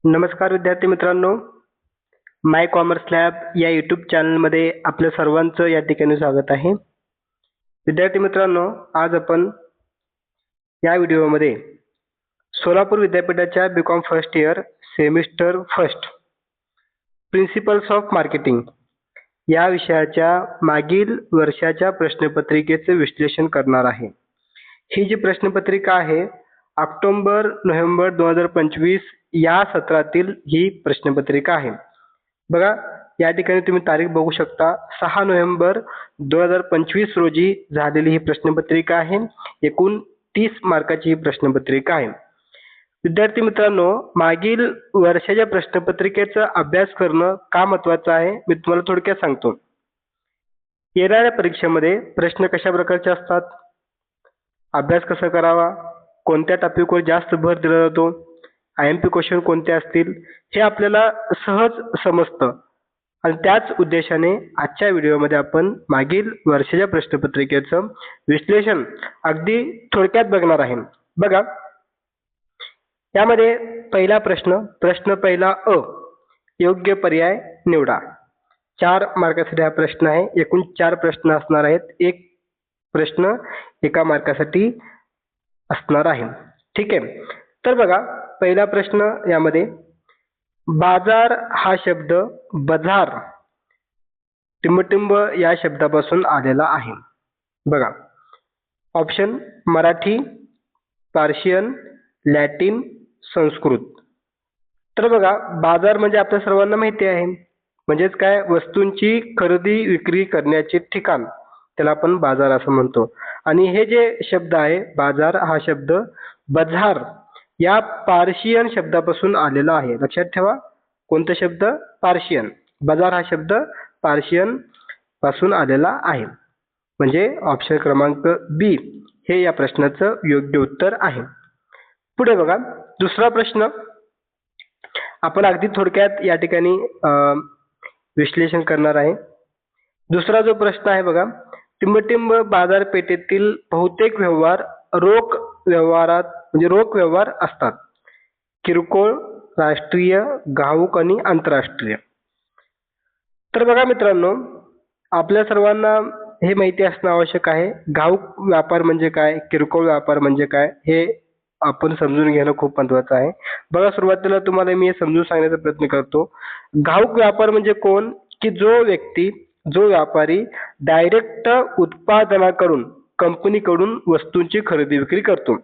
नमस्कार विद्यार्थी मित्रांनो, माय कॉमर्स लॅब या यूट्यूब चॅनलमध्ये आपल्या सर्वांचं या ठिकाणी स्वागत आहे. विद्यार्थी मित्रांनो, आज आपण या व्हिडिओमध्ये सोलापूर विद्यापीठाच्या BCom first year semester first principles of marketing या विषयाच्या मागील वर्षाच्या प्रश्नपत्रिकेचे विश्लेषण करणार आहे. ही जी प्रश्नपत्रिका आहे ऑक्टोबर नोव्हेंबर 2025 या सत्रातील ही प्रश्नपत्रिका आहे. बघा, या ठिकाणी तुम्ही तारीख बघू शकता. 6 नोव्हेंबर 2025 रोजी झालेली ही प्रश्नपत्रिका आहे. एकूण 30 मार्काची ही प्रश्नपत्रिका आहे. विद्यार्थी मित्रांनो, मागील वर्षाच्या प्रश्नपत्रिकेचा अभ्यास करणं का महत्त्वाचं आहे मी तुम्हाला थोडक्यात सांगतो. येणाऱ्या परीक्षेमध्ये प्रश्न कशा प्रकारचे असतात, अभ्यास कसा करावा, कोणत्या टॉपिकवर जास्त भर दिला जातो, IMP क्वेश्चन कोणते असतील हे आपल्याला सहज समजतं. आणि त्याच उद्देशाने आजच्या व्हिडिओमध्ये आपण मागील वर्षाच्या प्रश्नपत्रिकेचं विश्लेषण अगदी थोडक्यात बघणार आहे. बघा, यामध्ये पहिला प्रश्न पहिला अ, योग्य पर्याय निवडा. 4 मार्कासाठी हा प्रश्न आहे. एकूण 4 प्रश्न असणार आहेत. एक प्रश्न एका मार्कासाठी असणार आहे. ठीक आहे. तर बघा, पहिला प्रश्न यामध्ये बाजार हा शब्द बझार टिंबटिंब या शब्दापासून आलेला आहे. बघा, option Marathi, Persian, Latin, Sanskrit. तर बघा, बाजार म्हणजे आपल्या सर्वांना माहिती आहे, म्हणजेच काय, वस्तूंची खरेदी विक्री करण्याचे ठिकाण, त्याला आपण बाजार असं म्हणतो. आणि हे जे शब्द आहे बाजार हा शब्द बझार या पार्शियन शब्दापासून आलेला आहे. लक्षात ठेवा, कोणता शब्द? पार्शियन. बाजार हा शब्द पार्शियन पासून आलेला आहे. म्हणजे ऑप्शन क्रमांक बी हे या प्रश्नाचं योग्य उत्तर आहे. पुढे बघा, दुसरा प्रश्न आपण अगदी थोडक्यात या ठिकाणी विश्लेषण करणार आहे. दुसरा जो प्रश्न आहे बघा, टिंबटिंब बाजारपेठेतील बहुतेक व्यवहार रोख व्यवहारात म्हणजे रोख व्यवहार असतात. किरकोळ, राष्ट्रीय, घाऊक आणि आंतरराष्ट्रीय. तर बघा मित्रांनो, आपल्या सर्वांना हे माहिती असणं आवश्यक आहे. घाऊक व्यापार म्हणजे काय, किरकोळ व्यापार म्हणजे काय, हे आपण समजून घेणं खूप महत्त्वाचं आहे. बघा, सुरुवातीला तुम्हाला मी हे समजून सांगण्याचा प्रयत्न करतो. घाऊक व्यापार म्हणजे कोण, की जो व्यक्ती, जो व्यापारी डायरेक्ट उत्पादनाकडून, कंपनीकडून वस्तूंची खरेदी विक्री करतो.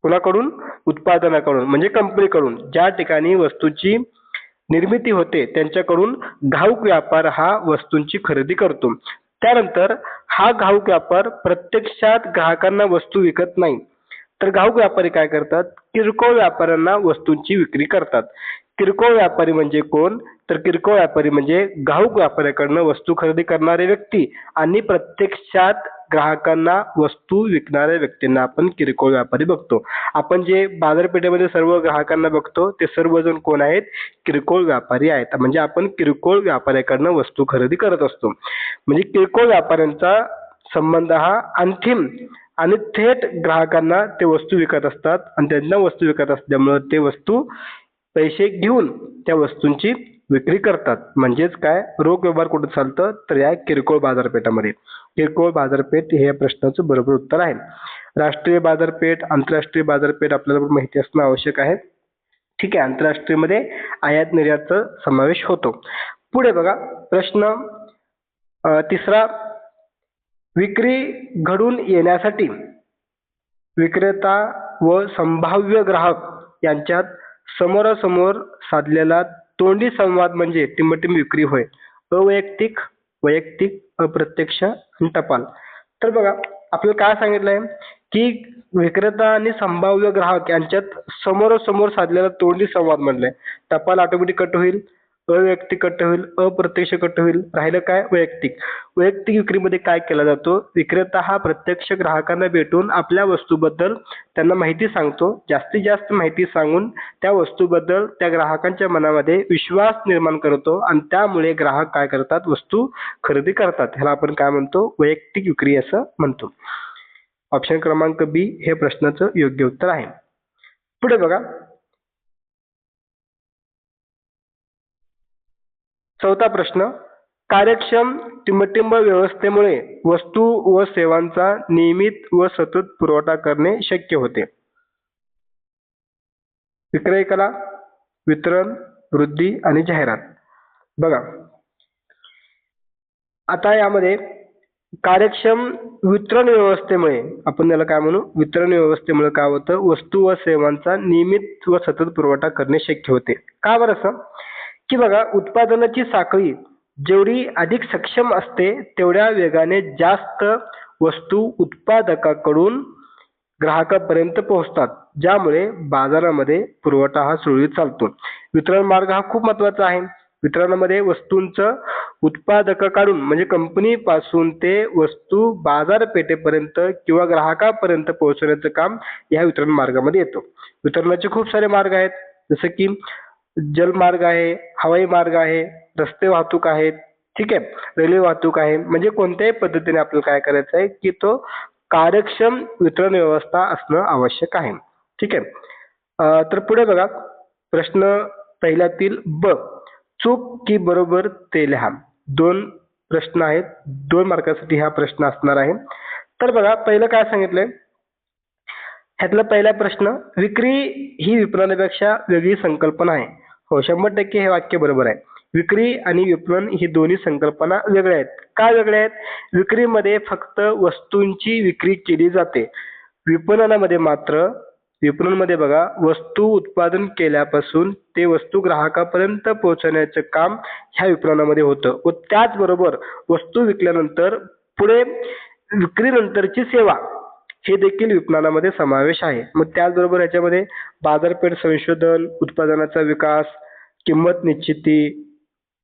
कुणाकडून? उत्पादनाकडून म्हणजे कंपनीकडून. ज्या ठिकाणी वस्तूची निर्मिती होते त्यांच्याकडून घाऊक व्यापार हा वस्तूंची खरेदी करतो. त्यानंतर हा घाऊक व्यापार प्रत्यक्षात ग्राहकांना वस्तू विकत नाही. तर घाऊक व्यापारी काय करतात? किरकोळ व्यापाऱ्यांना वस्तूंची विक्री करतात. किरकोळ व्यापारी म्हणजे कोण? तर किरकोळ व्यापारी म्हणजे घाऊक व्यापाऱ्याकडनं वस्तू खरेदी करणारे व्यक्ती आणि प्रत्यक्षात ग्राहकांना वस्तू विकणाऱ्या व्यक्तींना आपण किरकोळ व्यापारी बघतो. आपण जे बाजारपेठेमध्ये सर्व ग्राहकांना बघतो ते सर्वजण कोण आहेत? किरकोळ व्यापारी आहेत. म्हणजे आपण किरकोळ व्यापाऱ्याकडनं वस्तू खरेदी करत असतो. म्हणजे किरकोळ व्यापाऱ्यांचा संबंध हा अंतिम आणि थेट ग्राहकांना ते वस्तू विकत असतात आणि त्यांना वस्तू विकत असल्यामुळे ते वस्तू पैसे घेऊन त्या वस्तूंची विक्री करतात. म्हणजेच काय, रोख व्यवहार कुठे चालतं? तर या किरकोळ बाजारपेठामध्ये. किरकोळ बाजारपेठ हे या प्रश्नाचं बरोबर उत्तर आहे. राष्ट्रीय बाजारपेठ, आंतरराष्ट्रीय बाजारपेठ आपल्याला माहिती असणं आवश्यक आहे. ठीक आहे. आंतरराष्ट्रीय मध्ये आयात निर्यातचा समावेश होतो. पुढे बघा, प्रश्न तिसरा, विक्री घडून येण्यासाठी विक्रेता व संभाव्य ग्राहक यांच्यात समोरासमोर साधलेला तोंडी संवाद म्हणजे टिंबटिंब विक्री होय. अवैयक्तिक, वैयक्तिक, अप्रत्यक्ष आणि टपाल. तर बघा, आपल्याला काय सांगितलंय की विक्रेता आणि संभाव्य ग्राहक यांच्यात समोरासमोर साधलेला तोंडी संवाद म्हणलाय. टपाल ऑटोमॅटिक कट होईल, अवैयक्तिक कट होईल, अप्रत्यक्ष कट होईल, राहिलं काय? वैयक्तिक. वैयक्तिक विक्रीमध्ये काय केला जातो? विक्रेता हा प्रत्यक्ष ग्राहकांना भेटून आपल्या वस्तूबद्दल त्यांना माहिती सांगतो. जास्तीत जास्त माहिती सांगून त्या वस्तूबद्दल त्या ग्राहकांच्या मनामध्ये विश्वास निर्माण करतो आणि त्यामुळे ग्राहक काय करतात? वस्तू खरेदी करतात. ह्याला आपण काय म्हणतो? वैयक्तिक विक्री असं म्हणतो. ऑप्शन क्रमांक बी हे प्रश्नाचं योग्य उत्तर आहे. पुढे बघा, चौथा प्रश्न, कार्यक्षम टिंबटिंब व्यवस्थेमुळे वस्तू व सेवांचा नियमित व सतत पुरवठा करणे शक्य होते. विक्रय कला, वितरण, वृद्धी आणि जाहिरात. बघा आता यामध्ये कार्यक्षम वितरण व्यवस्थेमुळे, आपण त्याला काय म्हणू, वितरण व्यवस्थेमुळे काय होतं, वस्तू व सेवांचा नियमित व सतत पुरवठा करणे शक्य होते. का बरं असं, की बघा उत्पादनाची साखळी जेवढी अधिक सक्षम असते तेवढ्या वेगाने जास्त वस्तू उत्पादकाकडून ग्राहकापर्यंत पोहोचतात, ज्यामुळे बाजारामध्ये पुरवठा हा सुरळीत चालतो. वितरण मार्ग हा खूप महत्वाचा आहे. वितरणामध्ये वस्तूंचं उत्पादकाकडून म्हणजे कंपनी पासून ते वस्तू बाजारपेठेपर्यंत किंवा ग्राहकापर्यंत पोहोचवण्याचं काम या वितरण मार्गामध्ये येतो. वितरणाचे खूप सारे मार्ग आहेत, जसं की जलमार्ग आहे, हवाई मार्ग आहे, रस्ते वाहतूक आहेत, ठीक आहे, रेल्वे वाहतूक आहे. म्हणजे कोणत्याही पद्धतीने आपल्याला काय करायचं आहे की तो कार्यक्षम वितरण व्यवस्था असणं आवश्यक आहे. ठीक आहे. तर पुढे बघा प्रश्न पहिल्यातील ब, चूक की बरोबर ते लिहा. 2 प्रश्न आहेत, 2 मार्कासाठी हा प्रश्न असणार आहे. तर बघा पहिलं काय सांगितलंय, ह्यातला पहिला प्रश्न, विक्री ही विपणनापेक्षा वेगळी संकल्पना आहे. हो, 100% हे वाक्य बरोबर आहे. विक्री आणि विपणन ही दोन्ही संकल्पना वेगळ्या आहेत. का वेगळ्या आहेत? विक्रीमध्ये फक्त वस्तूंची विक्री केली जाते. विपणनामध्ये मात्र, विपणनमध्ये बघा वस्तू उत्पादन केल्यापासून ते वस्तू ग्राहकापर्यंत पोहोचवण्याचं काम ह्या विपणनामध्ये होतं व त्याचबरोबर वस्तू विकल्यानंतर पुढे विक्रीनंतरची सेवा हे देखील विपणनामध्ये समावेश आहे. मग त्याचबरोबर याच्यामध्ये बाजारपेठ संशोधन, उत्पादनाचा विकास, किंमत निश्चिती,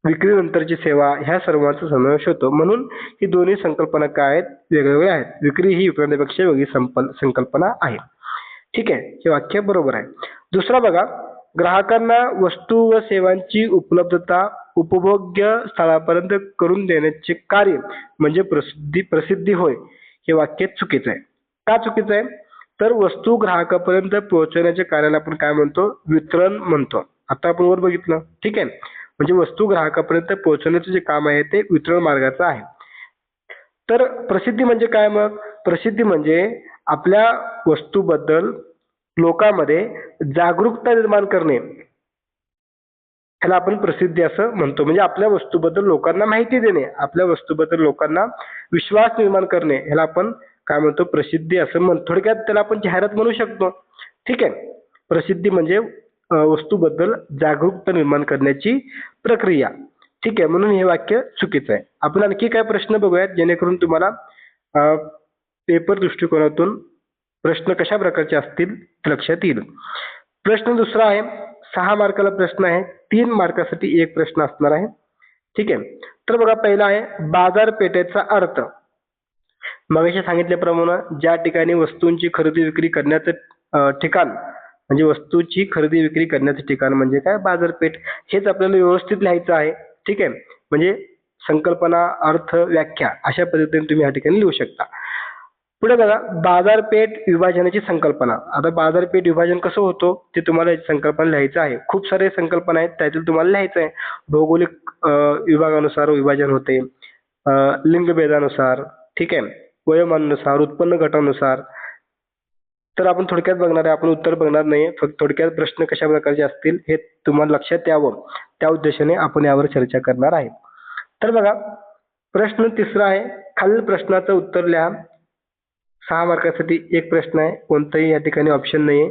विक्रीनंतरची सेवा ह्या सर्वांचा समावेश होतो. म्हणून ही दोन्ही संकल्पना काय आहेत, वेगवेगळ्या आहेत. विक्री ही विपणनापेक्षा वेगळी संकल्पना आहे. ठीक आहे, हे वाक्य बरोबर आहे. दुसरा बघा, ग्राहकांना वस्तू व सेवांची उपलब्धता उपभोग्य स्थळापर्यंत करून देण्याचे कार्य म्हणजे प्रसिद्धी होय. हे वाक्य चुकीचं आहे. का चुकीचं आहे? तर वस्तू ग्राहकापर्यंत पोहोचवण्याच्या कार्याला आपण काय म्हणतो, वितरण म्हणतो. आता आपण वर बघितलं, ठीक आहे. म्हणजे वस्तू ग्राहकापर्यंत पोहोचवण्याचे जे काम आहे ते वितरण मार्गाचं आहे. तर प्रसिद्धी म्हणजे काय? मग प्रसिद्धी म्हणजे आपल्या वस्तूबद्दल लोकांमध्ये जागरूकता निर्माण करणे, ह्याला आपण प्रसिद्धी असं म्हणतो. म्हणजे आपल्या वस्तूबद्दल लोकांना माहिती देणे, आपल्या वस्तूबद्दल लोकांना विश्वास निर्माण करणे, ह्याला आपण काय म्हणतो, प्रसिद्धी असं म्हणतो. थोडक्यात त्याला आपण जाहिरात म्हणू शकतो. ठीक आहे. प्रसिद्धी म्हणजे वस्तूबद्दल जागरूकता निर्माण करण्याची प्रक्रिया. ठीक आहे, म्हणून हे वाक्य चुकीचं आहे. आपण आणखी काय प्रश्न बघूयात जेणेकरून तुम्हाला पेपर दृष्टिकोनातून प्रश्न कशा प्रकारचे असतील ते लक्षात येईल. प्रश्न दुसरा आहे, 6 मार्काला प्रश्न आहे, 3 मार्कासाठी एक प्रश्न असणार आहे. ठीक आहे. तर बघा पहिला आहे बाजारपेठेचा अर्थ. मगाशी सांगितल्याप्रमाणे ज्या ठिकाणी वस्तूंची खरेदी विक्री करण्याचं ठिकाण म्हणजे वस्तूची खरेदी विक्री करण्याचं ठिकाण म्हणजे काय, बाजारपेठ. हेच आपल्याला व्यवस्थित लिहायचं आहे. ठीक आहे. म्हणजे संकल्पना, अर्थ, व्याख्या अशा पद्धतीने तुम्ही या ठिकाणी लिहू शकता. पुढे बघा बाजारपेठ विभाजनाची संकल्पना. आता बाजारपेठ विभाजन कसं होतो ते तुम्हाला संकल्पना लिहायचं आहे. खूप सारे संकल्पना आहेत, त्यातील तुम्हाला लिहायचं आहे. भौगोलिक विभागानुसार विभाजन होते, लिंगभेदानुसार, ठीक आहे, वयोमानानुसार, उत्पन्न गटानुसार. तर आपण थोडक्यात बघणार आहे, आपण उत्तर बघणार नाही. फक्त थोडक्यात प्रश्न कशा प्रकारचे असतील हे तुम्हाला लक्षात यावं त्या उद्देशाने आपण यावर चर्चा करणार आहे. तर बघा प्रश्न तिसरा आहे, खालील प्रश्नाचं उत्तर लिहा. 6 मार्कासाठी एक प्रश्न आहे, कोणताही या ठिकाणी ऑप्शन नाहीये.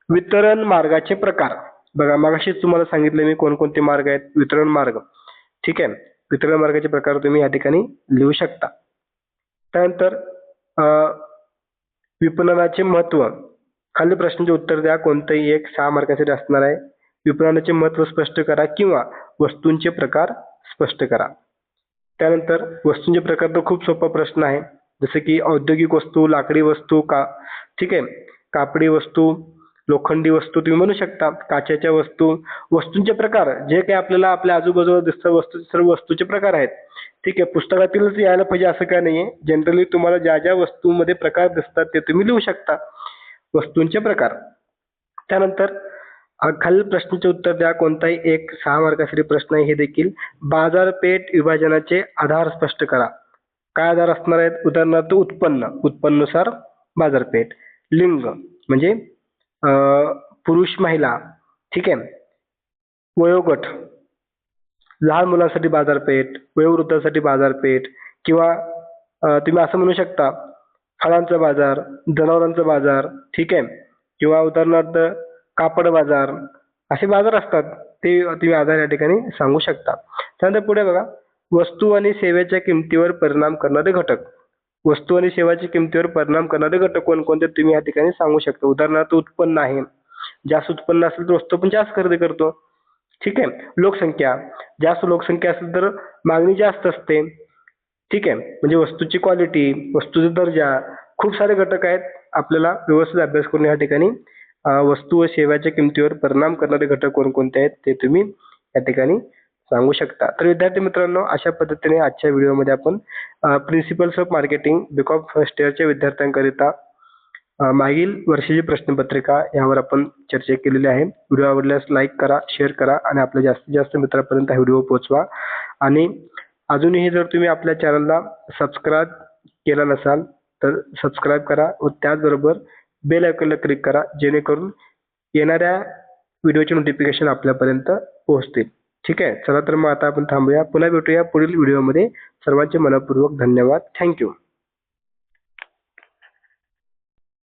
वितरण मार्गाचे प्रकार. बघा मगाशीच तुम्हाला सांगितलं मी कोणकोणते मार्ग आहेत, वितरण मार्ग. ठीक आहे. वितरण मार्गाचे प्रकार तुम्ही या ठिकाणी लिहू शकता. त्यानंतर विपणनाचे महत्व. खालील प्रश्नाचे उत्तर द्या, कोणतंही एक 6 मार्कासाठी असणार आहे. विपणनाचे महत्व स्पष्ट करा किंवा वस्तूंचे प्रकार स्पष्ट करा. त्यानंतर वस्तूंचे प्रकार तर खूप सोपा प्रश्न आहे, जसं की औद्योगिक वस्तू, लाकडी वस्तू, ठीक आहे, कापडी वस्तू, लोखंडी वस्तू तुम्ही म्हणू शकता, काचेच्या वस्तू. वस्तूंचे प्रकार जे काही आपल्याला आपल्या आजूबाजूला दिसतं वस्तू, सर्व वस्तूचे प्रकार आहेत. ठीक आहे. पुस्तकातीलच यायला पाहिजे असं काय नाहीये. जनरली तुम्हाला ज्या ज्या वस्तूंमध्ये प्रकार दिसतात ते तुम्ही लिहू शकता, वस्तूंचे प्रकार. त्यानंतर खालील प्रश्नाचे उत्तर द्या. कोणताही एक 6 मार्कासाठी प्रश्न आहे. हे देखील बाजारपेठ विभाजनाचे आधार स्पष्ट करा. काय आधार असणार आहेत? उदाहरणार्थ उत्पन्न, उत्पन्नानुसार बाजारपेठ. लिंग म्हणजे पुरुष महिला, ठीक आहे. वयोगट, लहान मुलांसाठी बाजारपेठ, वयोवृद्धांसाठी बाजारपेठ किंवा तुम्ही असं म्हणू शकता फळांचा बाजार, जनावरांचा बाजार, ठीक आहे. किंवा उदाहरणार्थ कापड बाजार, असे बाजार असतात. ते तुम्ही आधार या ठिकाणी सांगू शकता. त्यानंतर पुढे बघा, वस्तू आणि सेवेच्या किमतीवर परिणाम करणारे घटक. वस्तू आणि सेवाच्या किमतीवर परिणाम करणारे घटक कोणकोणते तुम्ही या ठिकाणी सांगू शकता. उदाहरणार्थ उत्पन्न आहे. जास्त उत्पन्न असेल तर वस्तू पण जास्त खरेदी करतो. ठीक आहे. लोकसंख्या, जास्त लोकसंख्या असेल तर मागणी जास्त असते. ठीक आहे. म्हणजे वस्तूची क्वालिटी, वस्तूचा दर्जा, खूप सारे घटक आहेत. आपल्याला व्यवस्थित अभ्यास करून या ठिकाणी वस्तू व सेवाच्या किमतीवर परिणाम करणारे घटक कोणकोणते आहेत ते तुम्ही या ठिकाणी सांगू शकता. तर विद्यार्थी मित्रांनो, अशा पद्धतीने आजच्या व्हिडिओमध्ये आपण principles of marketing BCom first इयरच्या विद्यार्थ्यांकरिता मागील वर्षाची प्रश्नपत्रिका यावर आपण चर्चा केलेली आहे. व्हिडिओ आवडल्यास लाईक करा, शेअर करा आणि आपल्या जास्तीत जास्त मित्रांपर्यंत हा व्हिडिओ पोहोचवा. आणि अजूनही जर तुम्ही आपल्या चॅनलला सबस्क्राईब केला नसाल तर सबस्क्राईब करा व त्याचबरोबर बेल आयकॉनला क्लिक करा, जेणेकरून येणाऱ्या व्हिडिओचे नोटिफिकेशन आपल्यापर्यंत पोहोचतील. ठीक आहे. चला तर मग आता आपण थांबूया. पुन्हा भेटूया पुढील व्हिडिओमध्ये. सर्वांचे मनःपूर्वक धन्यवाद. थँक्यू.